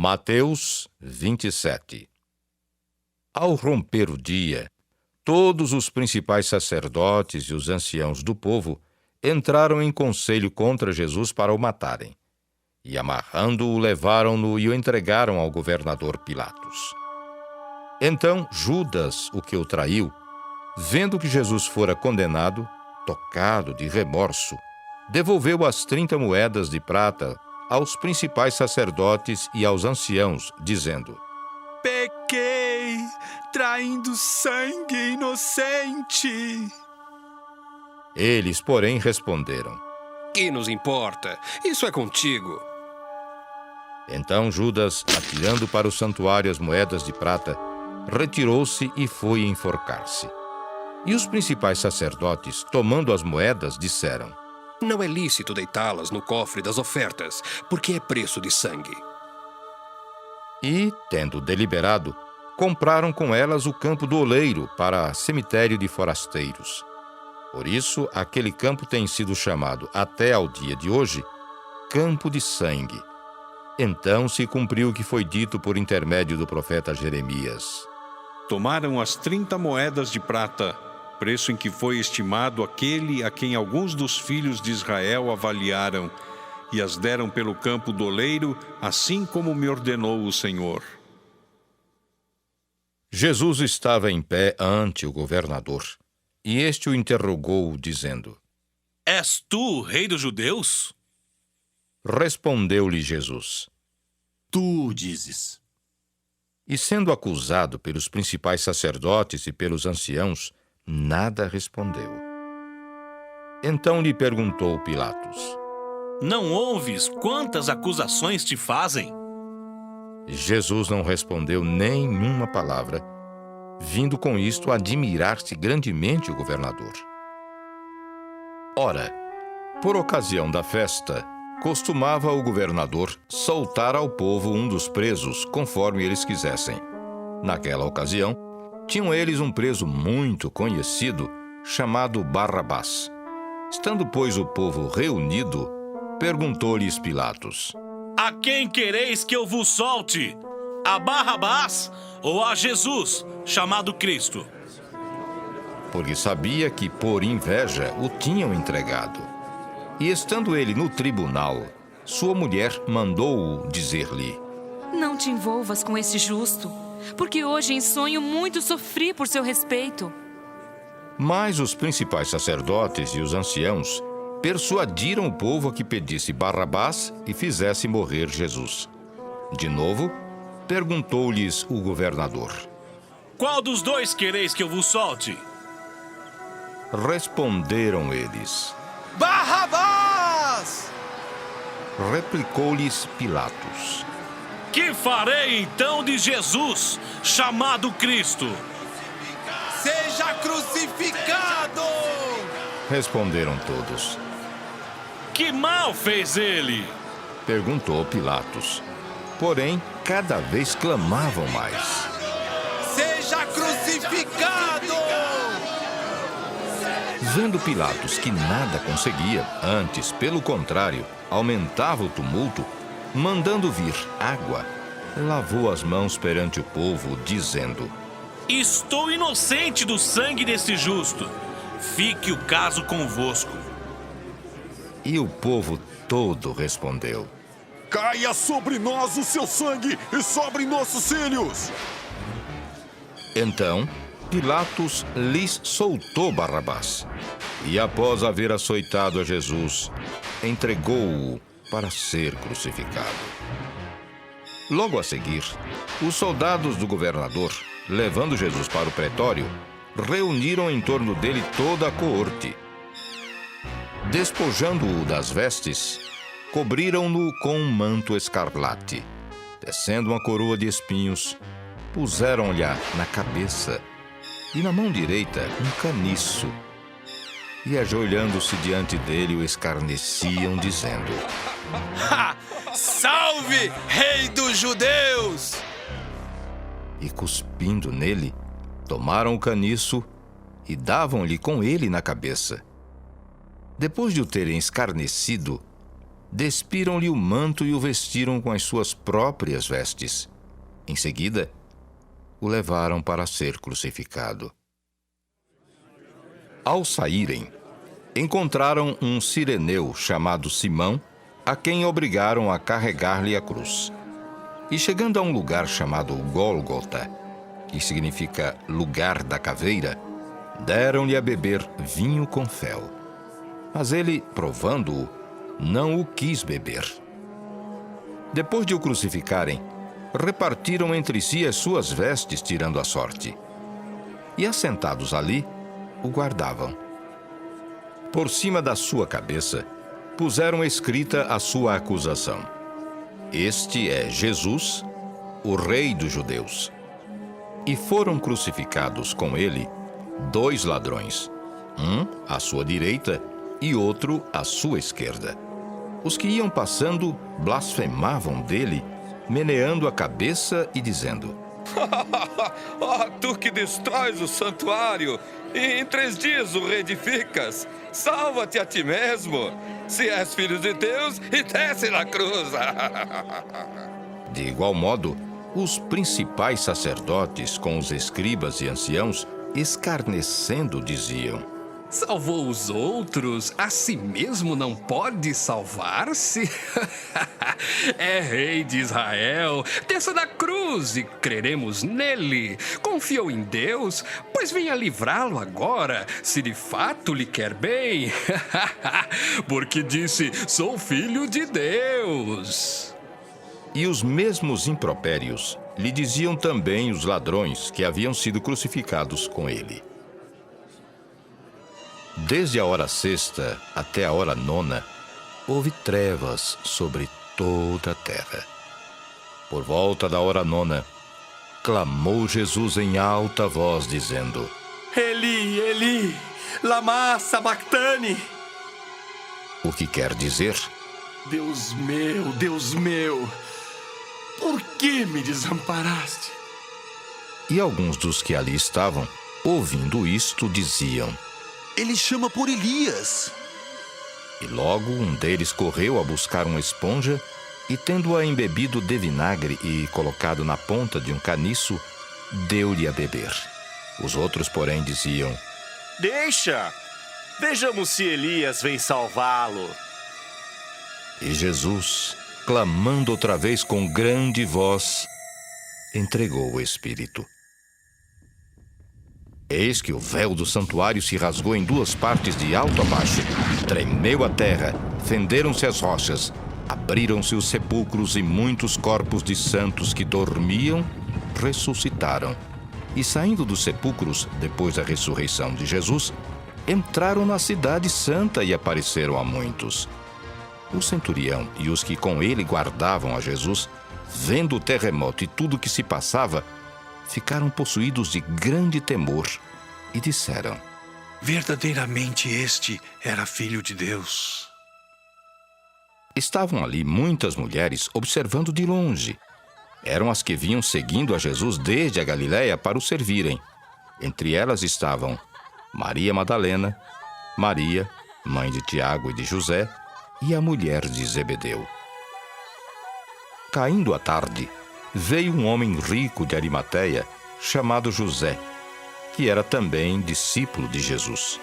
Mateus 27. Ao romper o dia, todos os principais sacerdotes e os anciãos do povo entraram em conselho contra Jesus para o matarem. E, amarrando-o, levaram-no e o entregaram ao governador Pilatos. Então Judas, o que o traiu, vendo que Jesus fora condenado, tocado de remorso, devolveu as 30 moedas de prata aos principais sacerdotes e aos anciãos, dizendo: Pequei, traindo sangue inocente. Eles, porém, responderam: Que nos importa? Isso é contigo. Então Judas, atirando para o santuário as moedas de prata, retirou-se e foi enforcar-se. E os principais sacerdotes, tomando as moedas, disseram: Não é lícito deitá-las no cofre das ofertas, porque é preço de sangue. E, tendo deliberado, compraram com elas o campo do oleiro para cemitério de forasteiros. Por isso, aquele campo tem sido chamado, até ao dia de hoje, Campo de Sangue. Então se cumpriu o que foi dito por intermédio do profeta Jeremias. Tomaram as 30 moedas de prata, preço em que foi estimado aquele a quem alguns dos filhos de Israel avaliaram, e as deram pelo campo do oleiro, assim como me ordenou o Senhor. Jesus estava em pé ante o governador, e este o interrogou, dizendo: És tu o rei dos judeus? Respondeu-lhe Jesus. Tu dizes. E sendo acusado pelos principais sacerdotes e pelos anciãos, nada respondeu. Então lhe perguntou Pilatos: Não ouves quantas acusações te fazem? Jesus não respondeu nenhuma palavra, vindo com isto a admirar-se grandemente o governador. Ora, por ocasião da festa, costumava o governador soltar ao povo um dos presos, conforme eles quisessem. Naquela ocasião, tinham eles um preso muito conhecido, chamado Barrabás. Estando, pois, o povo reunido, perguntou-lhes Pilatos: A quem quereis que eu vos solte? A Barrabás ou a Jesus, chamado Cristo? Porque sabia que, por inveja, o tinham entregado. E estando ele no tribunal, sua mulher mandou-o dizer-lhe: Não te envolvas com esse justo, porque hoje em sonho muito sofri por seu respeito. Mas os principais sacerdotes e os anciãos persuadiram o povo a que pedisse Barrabás e fizesse morrer Jesus. De novo, perguntou-lhes o governador: Qual dos dois quereis que eu vos solte? Responderam eles. Barrabás! Replicou-lhes Pilatos: Que farei então de Jesus, chamado Cristo? Seja crucificado! Responderam todos. Que mal fez ele? Perguntou Pilatos. Porém, cada vez clamavam mais. Seja crucificado! Vendo Pilatos que nada conseguia, antes, pelo contrário, aumentava o tumulto, mandando vir água, lavou as mãos perante o povo, dizendo: Estou inocente do sangue desse justo. Fique o caso convosco. E o povo todo respondeu: Caia sobre nós o seu sangue e sobre nossos filhos! Então Pilatos lhes soltou Barrabás, e após haver açoitado a Jesus, entregou-o para ser crucificado. Logo a seguir, os soldados do governador, levando Jesus para o pretório, reuniram em torno dele toda a coorte. Despojando-o das vestes, cobriram-no com um manto escarlate. Tecendo uma coroa de espinhos, puseram-lhe na cabeça e na mão direita um caniço. E ajoelhando-se diante dele, o escarneciam, dizendo: Salve, rei dos judeus! E cuspindo nele, tomaram o caniço e davam-lhe com ele na cabeça. Depois de o terem escarnecido, despiram-lhe o manto e o vestiram com as suas próprias vestes. Em seguida, o levaram para ser crucificado. Ao saírem, encontraram um cireneu chamado Simão, a quem obrigaram a carregar-lhe a cruz. E chegando a um lugar chamado Gólgota, que significa lugar da caveira, deram-lhe a beber vinho com fel. Mas ele, provando-o, não o quis beber. Depois de o crucificarem, repartiram entre si as suas vestes, tirando a sorte. E assentados ali, o guardavam. Por cima da sua cabeça, puseram escrita a sua acusação: Este é Jesus, o Rei dos Judeus. E foram crucificados com ele 2 ladrões, um à sua direita e outro à sua esquerda. Os que iam passando blasfemavam dele, meneando a cabeça e dizendo: Tu que destróis o santuário e em 3 dias o reedificas, salva-te a ti mesmo, se és filho de Deus, e desce na cruz. De igual modo, os principais sacerdotes com os escribas e anciãos, escarnecendo, diziam: Salvou os outros, a si mesmo não pode salvar-se? É rei de Israel, desça da cruz e creremos nele. Confiou em Deus, pois venha livrá-lo agora, se de fato lhe quer bem. Porque disse, sou filho de Deus. E os mesmos impropérios lhe diziam também os ladrões que haviam sido crucificados com ele. Desde a hora 6ª até a hora 9ª, houve trevas sobre toda a terra. Por volta da hora 9ª, clamou Jesus em alta voz, dizendo: Eli, Eli, lama sabachthani. O que quer dizer: Deus meu, por que me desamparaste? E alguns dos que ali estavam, ouvindo isto, diziam: Ele chama por Elias. E logo um deles correu a buscar uma esponja e, tendo-a embebido de vinagre e colocado na ponta de um caniço, deu-lhe a beber. Os outros, porém, diziam: Deixa! Vejamos se Elias vem salvá-lo. E Jesus, clamando outra vez com grande voz, entregou o Espírito. Eis que o véu do santuário se rasgou em 2 partes de alto a baixo, tremeu a terra, fenderam-se as rochas, abriram-se os sepulcros e muitos corpos de santos que dormiam ressuscitaram. E saindo dos sepulcros, depois da ressurreição de Jesus, entraram na cidade santa e apareceram a muitos. O centurião e os que com ele guardavam a Jesus, vendo o terremoto e tudo o que se passava, ficaram possuídos de grande temor e disseram: Verdadeiramente este era filho de Deus. Estavam ali muitas mulheres observando de longe. Eram as que vinham seguindo a Jesus desde a Galiléia para o servirem. Entre elas estavam Maria Madalena, Maria, mãe de Tiago e de José, e a mulher de Zebedeu. Caindo a tarde, veio um homem rico de Arimateia, chamado José, que era também discípulo de Jesus.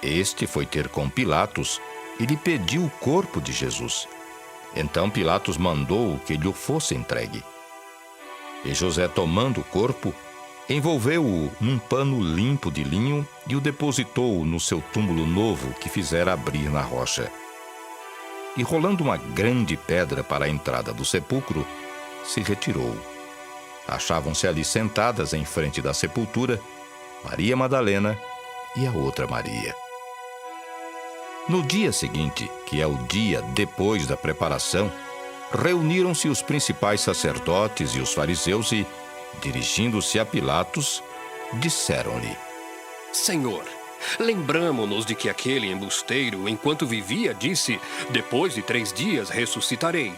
Este foi ter com Pilatos e lhe pediu o corpo de Jesus. Então Pilatos mandou que lhe fosse entregue. E José, tomando o corpo, envolveu-o num pano limpo de linho e o depositou no seu túmulo novo que fizera abrir na rocha. E rolando uma grande pedra para a entrada do sepulcro, se retirou. Achavam-se ali sentadas em frente da sepultura Maria Madalena e a outra Maria. No dia seguinte, que é o dia depois da preparação, reuniram-se os principais sacerdotes e os fariseus e, dirigindo-se a Pilatos, disseram-lhe: Senhor, lembramo-nos de que aquele embusteiro, enquanto vivia, disse, depois de 3 dias ressuscitarei.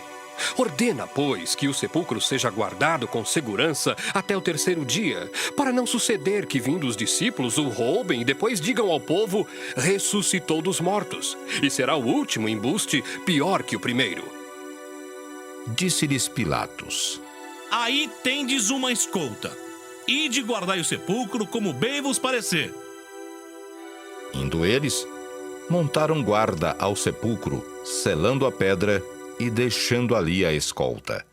Ordena, pois, que o sepulcro seja guardado com segurança até o terceiro dia, para não suceder que, vindo os discípulos, o roubem e depois digam ao povo: ressuscitou dos mortos, e será o último embuste pior que o primeiro. Disse-lhes Pilatos: Aí tendes uma escolta. Ide guardai o sepulcro como bem vos parecer. Indo eles, montaram guarda ao sepulcro, selando a pedra e deixando ali a escolta.